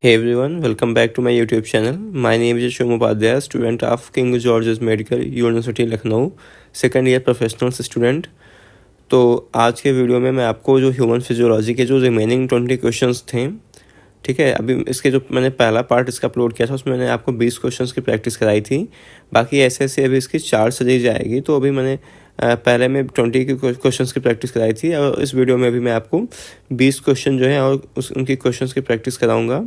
Hey everyone, welcome back to my YouTube channel. My name is Shom Upadhyay, student of King George's Medical University Lucknow, second year professional student. तो आज के video में मैं आपको जो human physiology के जो रिमेनिंग 20 क्वेश्चंस थे, ठीक है, अभी इसके जो मैंने पहला पार्ट इसका अपलोड किया था उसमें मैंने आपको 20 क्वेश्चंस की प्रैक्टिस कराई थी। बाकी ऐसे अभी इसकी 4 सजी जाएगी। तो अभी मैंने पहले में 20 की क्वेश्चंस की प्रैक्टिस कराई थी और इस वीडियो में भी मैं आपको 20 क्वेश्चन जो है और उनकी क्वेश्चंस की प्रैक्टिस कराऊंगा।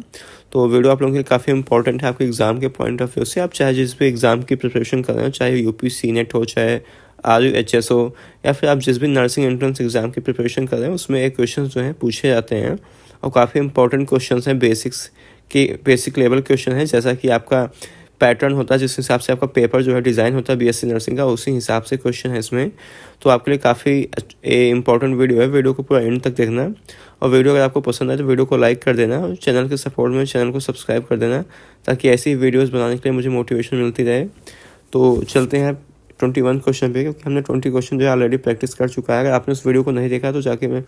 तो वीडियो आप लोगों के लिए काफ़ी इंपॉर्टेंट है आपके एग्ज़ाम के पॉइंट ऑफ व्यू से। आप चाहे जिस भी एग्ज़ाम की प्रिपरेशन कर रहे हो, चाहे यूपी सीनेट हो, चाहे RUHS हो, या फिर आप जिस भी नर्सिंग एंट्रेंस एग्ज़ाम की प्रिपरेशन कर रहे हैं, उसमें एक क्वेश्चन जो हैं पूछे जाते हैं और काफ़ी इंपॉर्टेंट क्वेश्चन हैं। बेसिक लेवल क्वेश्चन है, जैसा कि आपका पैटर्न होता है, जिस हिसाब से आपका पेपर जो है डिज़ाइन होता है BSc नर्सिंग का, उसी हिसाब से क्वेश्चन है इसमें। तो आपके लिए काफ़ी इंपॉर्टेंट वीडियो है, वीडियो को पूरा एंड तक देखना। और वीडियो अगर आपको पसंद आए तो वीडियो को लाइक कर देना और चैनल के सपोर्ट में चैनल को सब्सक्राइब कर देना, ताकि ऐसी वीडियोस बनाने के लिए मुझे मोटिवेशन मिलती रहे। तो चलते हैं 21 क्वेश्चन पे, क्योंकि हमने 20 क्वेश्चन जो है ऑलरेडी प्रैक्टिस कर चुका है। अगर आपने उस वीडियो को नहीं देखा तो जाके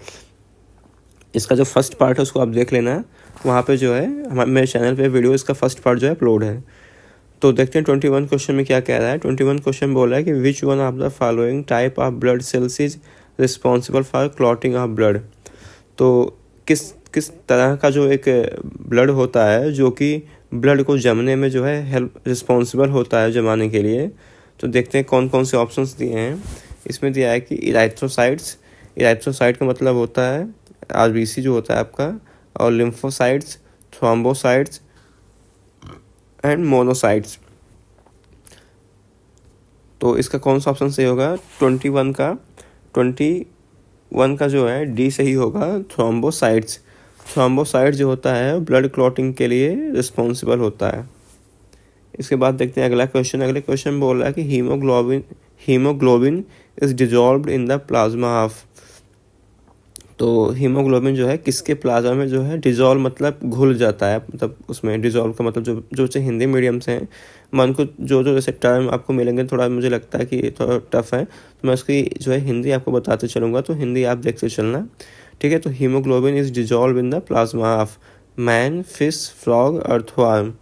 इसका जो फर्स्ट पार्ट है उसको आप देख लेना, वहाँ पे जो है मेरे चैनल पे वीडियो इसका फर्स्ट पार्ट जो है अपलोड है। तो देखते हैं 21 क्वेश्चन में क्या कह रहा है। 21 क्वेश्चन बोल रहा है कि which one of the following type of blood cells is responsible for clotting of blood. तो किस तरह का जो एक ब्लड होता है जो कि ब्लड को जमने में जो है रिस्पॉन्सिबल होता है जमाने के लिए। तो देखते हैं कौन कौन से ऑप्शंस दिए हैं। इसमें दिया है कि इराइथ्रोसाइट्स, इराइथ्रोसाइट का मतलब होता है RBC जो होता है आपका, और लिम्फोसाइट्स, थ्रोम्बोसाइट्स एंड मोनोसाइट्स। तो इसका कौन सा ऑप्शन सही होगा? 21 का जो है D सही होगा, थ्रोम्बोसाइट्स। थ्रोम्बोसाइट जो होता है ब्लड क्लॉटिंग के लिए रिस्पॉन्सिबल होता है। इसके बाद देखते हैं अगला क्वेश्चन। अगले क्वेश्चन बोल रहा है कि haemoglobin is dissolved in the plasma of. तो हीमोग्लोबिन जो है किसके प्लाज्मा में जो है डिजॉल्व मतलब घुल जाता है, मतलब उसमें डिजॉल्व का मतलब जो हिंदी मीडियम से हैं, मन को जो जैसे टर्म आपको मिलेंगे थोड़ा मुझे लगता है कि थोड़ा टफ है, तो मैं उसकी जो है हिंदी आपको बताते चलूँगा, तो हिंदी आप देखते चलना, ठीक है। तो haemoglobin is dissolved in the plasma of man, fish, frog, earthworm.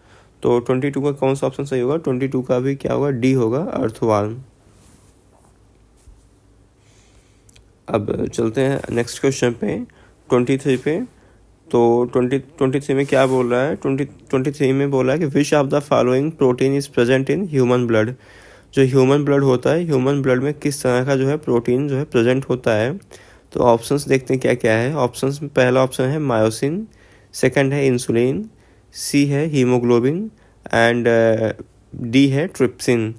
तो 22 का कौन सा ऑप्शन सही होगा? 22 का भी क्या होगा? D होगा, अर्थवार्म। अब चलते हैं नेक्स्ट क्वेश्चन पे, 23 पे। तो 23 में क्या बोल रहा है? 23 में बोल रहा है कि which of the following protein is present in human blood. जो ह्यूमन ब्लड होता है, ह्यूमन ब्लड में किस तरह का जो है प्रोटीन जो है प्रेजेंट होता है। तो ऑप्शंस देखते हैं क्या क्या है। ऑप्शंस में पहला ऑप्शन है मायोसिन, सेकंड है इंसुलिन, C है हीमोग्लोबिन एंड D है ट्रिप्सिन।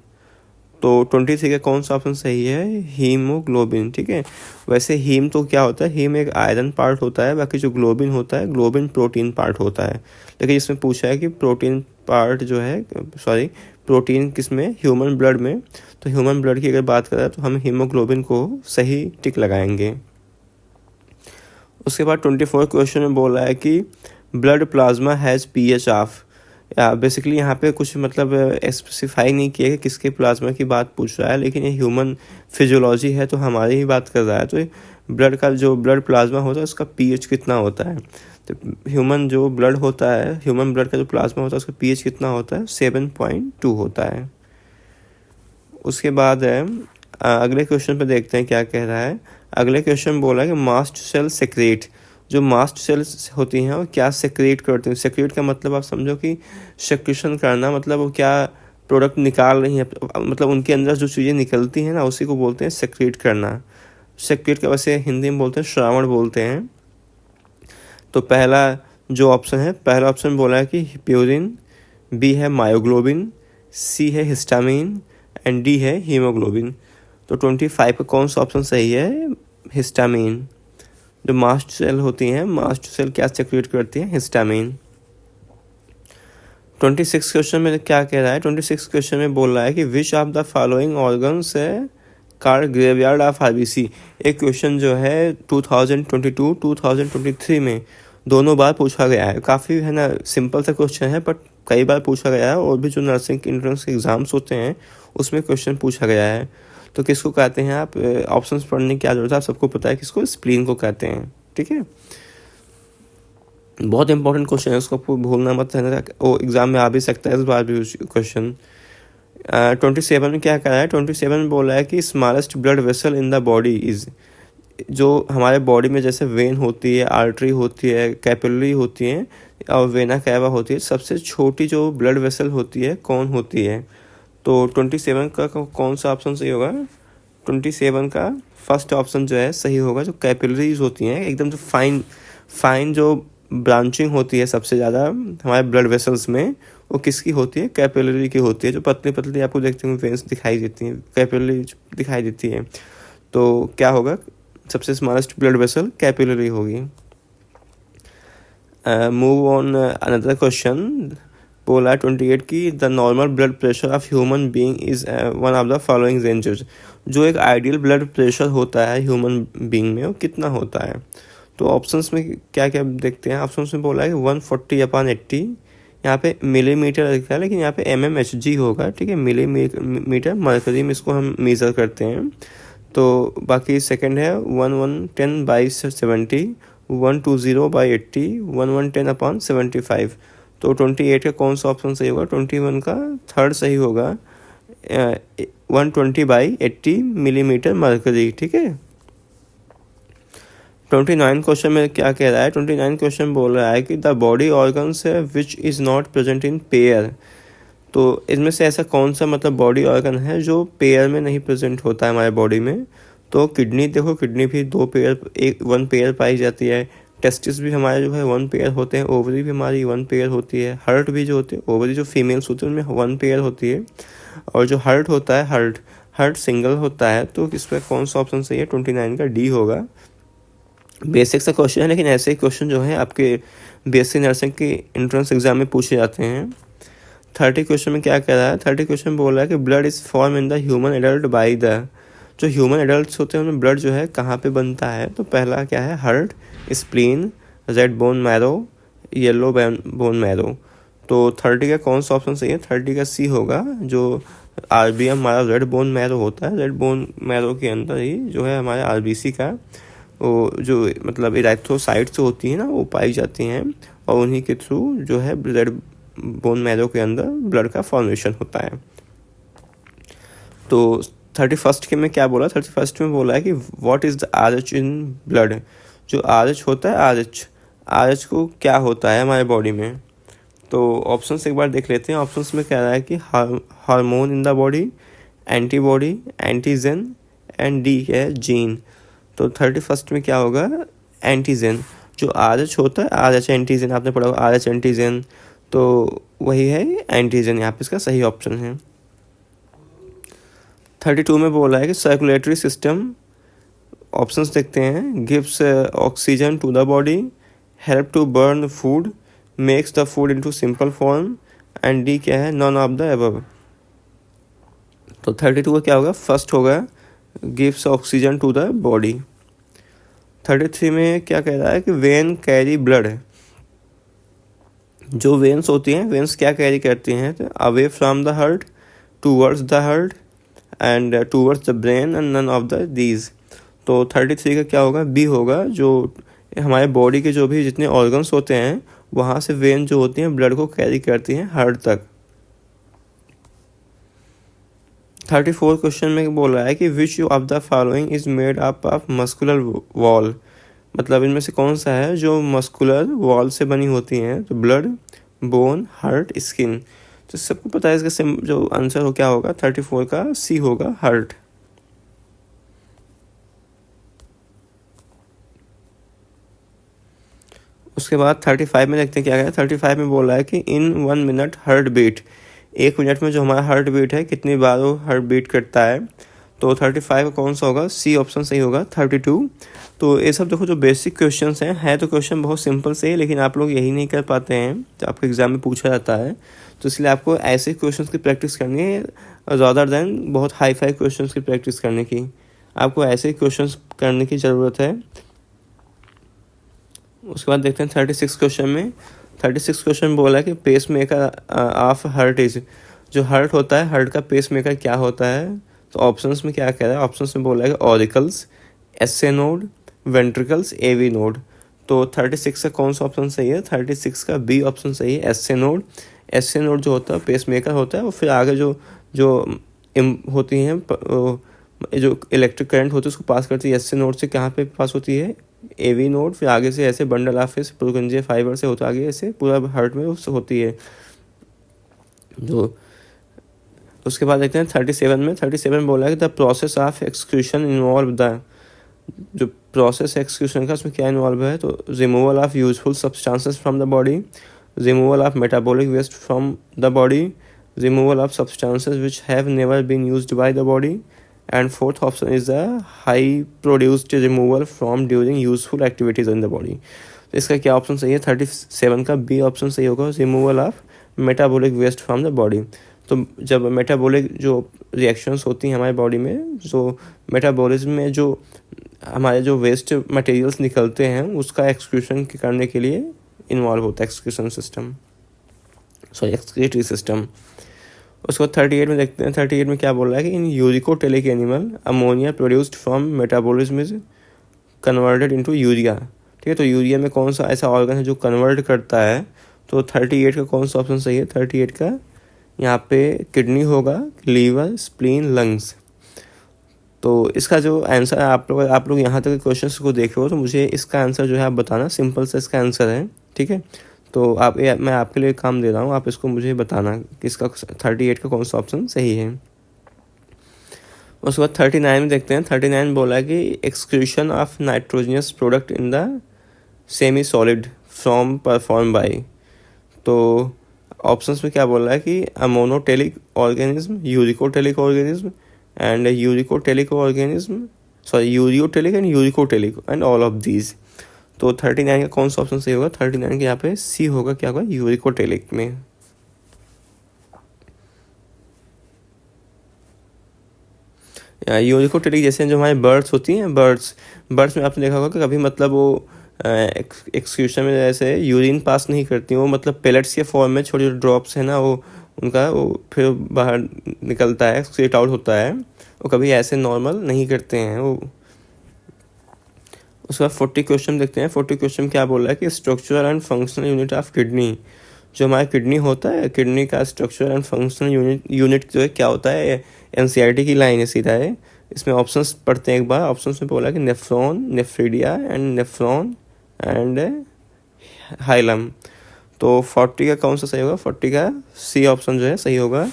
तो 23 का कौन सा ऑप्शन सही है? हीमोग्लोबिन, ठीक है। वैसे हीम तो क्या होता है? हीम एक आयरन पार्ट होता है, बाकी जो ग्लोबिन होता है, ग्लोबिन प्रोटीन पार्ट होता है। लेकिन इसमें पूछा है कि प्रोटीन पार्ट जो है, प्रोटीन किस में? ह्यूमन ब्लड में। तो ह्यूमन ब्लड की अगर बात करें तो हम हीमोग्लोबिन को सही टिक लगाएंगे। उसके बाद 24 क्वेश्चन में बोल रहा है कि blood plasma has pH of. Basically यहाँ पे कुछ मतलब स्पेसिफाई नहीं किया कि किसके प्लाज्मा की बात पूछ रहा है, लेकिन ये ह्यूमन फिजियोलॉजी है तो हमारी ही बात कर रहा है। तो ब्लड का जो ब्लड प्लाज्मा होता है उसका pH कितना होता है? तो ह्यूमन जो ब्लड होता है, ह्यूमन ब्लड का जो प्लाज्मा होता है उसका pH कितना होता है? 7.2 होता है। उसके बाद है अगले क्वेश्चन पे देखते हैं क्या कह रहा है। अगले क्वेश्चन बोला है कि मास्ट सेल सेक्रेट। जो मास्ट सेल्स होती हैं वो क्या सेक्रेट करती हैं? सेक्रेट का मतलब आप समझो कि सेक्रेशन करना, मतलब वो क्या प्रोडक्ट निकाल रही हैं, मतलब उनके अंदर जो चीज़ें निकलती हैं ना, उसी को बोलते हैं सेक्रेट करना। सेक्रेट का वैसे हिंदी में बोलते हैं श्रावण बोलते हैं। तो पहला जो ऑप्शन है, पहला ऑप्शन बोला है कि प्यूरिन, B है मायोग्लोबिन, C है हिस्टामिन एंड D है हीमोग्लोबिन। तो 25 का कौन सा ऑप्शन सही है? हिस्टामिन। जो मास्ट सेल होती हैं, मास्ट सेल क्या सेक्रेट करती हैं? हिस्टामिन। 26 क्वेश्चन में क्या कह रहा है? 26 क्वेश्चन में बोल रहा है कि which of the following organs है कार ग्रेवयार्ड ऑफ RBC। एक क्वेश्चन जो है 2022 2023 में दोनों बार पूछा गया है। काफ़ी है ना सिंपल सा क्वेश्चन है, बट कई बार पूछा गया है, और भी जो नर्सिंग एंट्रेंस एग्जाम्स होते हैं उसमें क्वेश्चन पूछा गया है। तो किसको कहते हैं? आप ऑप्शंस पढ़ने की क्या जरूरत है, आप सबको पता है किसको? स्प्लीन को कहते हैं, ठीक है। बहुत इंपॉर्टेंट क्वेश्चन है, उसको आपको भूलना मत है, वो एग्जाम में आ भी सकता है इस बार भी क्वेश्चन। 27 में क्या करा है, 27 में बोला है कि smallest blood vessel in the body is, जो हमारे बॉडी में जैसे वेन होती है, आर्टरी होती है, कैपिलरी होती है और वेना कैवा होती है, सबसे छोटी जो ब्लड वेसल होती है कौन होती है? तो 27 का कौन सा ऑप्शन सही होगा? 27 का फर्स्ट ऑप्शन जो है सही होगा, जो कैपिलरीज होती हैं एकदम, जो फाइन जो ब्रांचिंग होती है सबसे ज़्यादा हमारे ब्लड वेसल्स में, वो किसकी होती है? कैपिलरी की होती है। जो पतली पतली आपको देखते हैं वेन्स दिखाई देती हैं, कैपिलरी दिखाई देती है। तो क्या होगा? सबसे स्मॉलेस्ट ब्लड वेसल कैपिलरी होगी। Move on another question. बोला 28 की the normal blood pressure of human being is one of the following ranges. जो एक आइडियल ब्लड प्रेशर होता है ह्यूमन बीइंग में, वो कितना होता है? तो ऑप्शंस में क्या क्या देखते हैं। ऑप्शंस में बोला है कि 140/80, यहाँ पे मिलीमीटर लिखा है लेकिन यहाँ पे mmHg होगा, ठीक है, मिलीमीटर मरकरी में इसको हम मेज़र करते हैं। तो बाकी सेकंड है 1110/70, 120/80, 1110/75। तो 28 का कौन सा ऑप्शन सही होगा? 21 का थर्ड सही होगा, 120/80 मिलीमीटर मरकरी, ठीक है। 29 क्वेश्चन में क्या कह रहा है? 29 क्वेश्चन बोल रहा है कि द बॉडी ऑर्गन्स है which is not present in pair. तो इसमें से ऐसा कौन सा मतलब बॉडी ऑर्गन है जो पेयर में नहीं प्रेजेंट होता है हमारे बॉडी में? तो किडनी देखो, किडनी भी 2 पेयर, वन पेयर पाई जाती है। टेस्टिस भी हमारे जो है 1 पेयर होते हैं। ओवरी भी हमारी 1 पेयर होती है। हार्ट भी जो होती है, ओवरी जो फीमेल्स होती है उनमें 1 पेयर होती है। और जो हार्ट होता है, हार्ट सिंगल होता है। तो इस पर कौन सा ऑप्शन सही है? 29 का डी होगा। बेसिक सा क्वेश्चन है, लेकिन ऐसे ही क्वेश्चन जो है आपके बीएससी नर्सिंग के एंट्रेंस एग्जाम में पूछे जाते हैं। 30 क्वेश्चन में क्या कह रहा है? 30 क्वेश्चन बोल रहा है कि blood is form in the human adult by the, जो ह्यूमन एडल्ट होते हैं उनमें ब्लड जो है कहाँ पे बनता है? तो पहला क्या है? Heart, spleen, red bone marrow, yellow bone marrow. तो 30 का कौन सा ऑप्शन सही है? 30 का सी होगा, जो आरबीएम हमारा रेड बोन मैरो होता है। रेड बोन मैरो के अंदर ही जो है हमारे आरबीसी का वो जो मतलब इरेथ्रोसाइट्स होती हैं ना, वो पाई जाती हैं और उन्हीं के थ्रू जो है रेड बोन मैरो के अंदर ब्लड का फॉर्मेशन होता है। तो 31 के में क्या बोला? 31 में बोला है कि what is the RH in blood. जो RH होता है, RH को क्या होता है हमारे बॉडी में? तो ऑप्शंस एक बार देख लेते हैं। ऑप्शंस में कह रहा है कि hormone in the body, antibody, antigen and D है जीन। तो 31 में क्या होगा? एंटीजन। जो RH होता है, RH एंटीजन, आपने पढ़ा होगा RH एंटीजन, तो वही है एंटीजन, यहाँ पे इसका सही ऑप्शन है। 32 में बोला है कि सर्कुलेटरी सिस्टम, ऑप्शंस देखते हैं, gives oxygen to the body, help to burn food, makes the food into simple form and D क्या है? None of the above. तो 32 का क्या होगा? फर्स्ट होगा, gives oxygen to the body. 33 में क्या कह रहा है कि वेन कैरी ब्लड। जो वेन्स होती हैं, वेन्स क्या कैरी करती हैं? तो away from the heart, towards the heart and towards the brain and none of these दीज। तो 33 का क्या होगा? बी होगा, जो हमारे बॉडी के जो भी जितने ऑर्गन्स होते हैं वहाँ से वेन जो होती हैं ब्लड को कैरी करती हैं हार्ट तक। 34 क्वेश्चन में बोल रहा है कि which of the following is made up of muscular wall. मतलब इनमें से कौन सा है जो मस्कुलर वॉल से बनी होती हैं? तो ब्लड, बोन, हार्ट, स्किन। तो सबको पता है इसका जो आंसर हो क्या होगा? 34 का सी होगा, हार्ट। उसके बाद 35 में देखते हैं क्या है। 35 में बोला है कि इन 1 मिनट हार्ट बीट, 1 मिनट में जो हमारा हार्ट बीट है कितनी बार वो हार्ट बीट करता है? तो 35 का कौन सा होगा? सी ऑप्शन सही होगा, 32। तो ये सब देखो जो बेसिक क्वेश्चंस हैं, है तो क्वेश्चन बहुत सिंपल से, लेकिन आप लोग यही नहीं कर पाते हैं जो आपके एग्जाम में पूछा जाता है। तो इसलिए आपको ऐसे क्वेश्चंस की प्रैक्टिस करनी है ज़्यादा देन बहुत हाई फाई क्वेश्चंस की प्रैक्टिस करने की। आपको ऐसे क्वेश्चंस करने की ज़रूरत है। उसके बाद देखते हैं 36 क्वेश्चन में। 36 क्वेश्चन बोला है कि pacemaker of heart is, जो हार्ट होता है, हार्ट का पेस मेकर क्या होता है? तो ऑप्शंस में क्या कह रहा है? ऑप्शंस में बोला है कि auricles, SA node, ventricles, AV node. तो 36 का कौन सा ऑप्शन सही है? 36 का बी ऑप्शन सही है, एसए नोड। एसए नोड जो होता है पेसमेकर होता है, और फिर आगे जो जो होती हैं जो इलेक्ट्रिक करंट होती है उसको पास करती है एसए नोड से, कहाँ पे पास होती है? AV node. फिर आगे से ऐसे बंडल ऑफ पुरकुंजे फाइबर से होता आगे ऐसे पूरा हार्ट में उससे होती है। जो उसके बाद देखते हैं 37 में। 37 बोला है कि the process of excretion involve the, जो प्रोसेस एक्सक्यूशन का उसमें क्या इन्वॉल्व है? तो removal of useful substances from the body, removal of metabolic waste from the body, removal of substances which have never been used by the body, and fourth option is the high produced removal from during useful activities in the body. तो इसका क्या option सही है? 37 का B option सही होगा, removal of metabolic waste from the body. तो जब मेटाबॉलिक जो रिएक्शंस होती हैं हमारे बॉडी में, जो मेटाबॉलिज्म में जो हमारे जो वेस्ट मटेरियल्स निकलते हैं उसका एक्सक्रीशन करने के लिए इन्वॉल्व होता है excretion system, sorry excretory system. उसको 38 में देखते हैं। 38 में क्या बोल रहा है कि in uricotelic animal ammonia produced from metabolism is converted into urea. ठीक है, तो यूरिया में कौन सा ऐसा ऑर्गन है जो कन्वर्ट करता है? तो 38 का कौन सा ऑप्शन सही है? 38 का यहाँ पे किडनी होगा, लीवर, स्प्लीन, लंग्स। तो इसका जो आंसर है, आप लोग यहाँ तक क्वेश्चंस को देख रहे हो तो मुझे इसका आंसर जो है आप बताना, सिंपल सा इसका आंसर है। ठीक है, तो मैं आपके लिए काम दे रहा हूँ, आप इसको मुझे बताना कि इसका 38 का कौन सा ऑप्शन सही है। उसके बाद 39 में देखते हैं। 39 बोला है कि excretion of nitrogenous product in the semi solid from perform by. तो ऑप्शंस में क्या बोल रहा है कि ammonotelic organism, uricotelic organism and uricotelic organism, sorry ureotelic and uricotelic and all of these. तो 39 का कौन सा ऑप्शन सही होगा? 39 के यहाँ पे सी होगा, क्या होगा? यूरिकोटेलिक में। यूरिकोटेलिक जैसे जो हमारे बर्ड्स होती हैं, बर्ड्स में आपने देखा होगा कि कभी मतलब वो एक्सक्यूशन में जैसे यूरिन पास नहीं करती, वो मतलब पेलेट्स के फॉर्म में छोटे छोटे ड्रॉप्स है ना, वो उनका वो फिर बाहर निकलता है, एक्सक्रीट आउट होता है, वो कभी ऐसे नॉर्मल नहीं करते हैं वो। उसके बाद 40 क्वेश्चन देखते हैं। 40 क्वेश्चन क्या बोल रहा है कि structural and functional unit of kidney, जो हमारा किडनी होता है, किडनी का स्ट्रक्चर एंड फंक्शनल यूनिट जो है क्या होता है? एनसीईआरटी की लाइन है, सीधा है। इसमें ऑप्शंस पढ़ते हैं एक बार। ऑप्शंस में बोला कि nephron, nephridia and nephron and hilum. तो 40 का कौन सा सही होगा? 40 का सी ऑप्शन जो है सही होगा।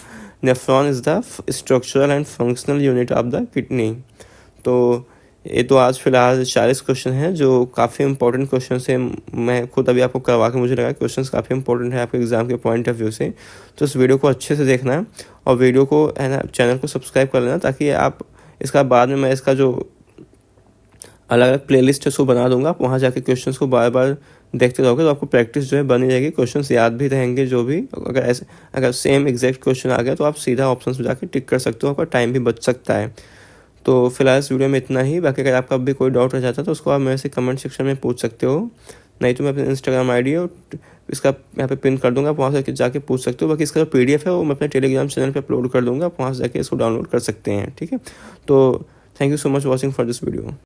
Nephron is the structural and functional unit of the kidney. तो ये तो आज फिलहाल 40 क्वेश्चन हैं जो काफ़ी इंपॉर्टेंट क्वेश्चन है। मैं खुद अभी आपको करवा के मुझे लगा क्वेश्चंस काफ़ी इंपॉर्टेंट है आपके एग्जाम के पॉइंट ऑफ व्यू से। तो इस वीडियो को अच्छे से देखना है और वीडियो को है ना, चैनल को सब्सक्राइब कर लेना, ताकि आप इसका बाद में मैं इसका जो अलग अलग प्लेलिस्ट है उसको बना दूंगा। आप वहाँ जाके क्वेश्चंस को बार बार देखते रहोगे तो आपको प्रैक्टिस जो है बनी रहेगी, क्वेश्चंस याद भी रहेंगे जो भी। अगर सेम एग्जैक्ट क्वेश्चन आ गया तो आप सीधा ऑप्शन में जाके टिक कर सकते हो, आपका टाइम भी बच सकता है। तो फिलहाल इस वीडियो में इतना ही। बाकी अगर आपका भी कोई डाउट रह जाता है तो उसको आप मेरे से कमेंट सेक्शन में पूछ सकते हो, नहीं तो मैं अपने इंस्टाग्राम आईडी और इसका यहाँ पे पिन कर दूंगा, आप वहाँ से जाके पूछ सकते हो। बाकी इसका जो पीडीएफ है वो मैं अपने टेलीग्राम चैनल पे अपलोड कर दूंगा, आप वहाँ से जाके इसको डाउनलोड कर सकते हैं। ठीक है, तो thank you so much watching for this video.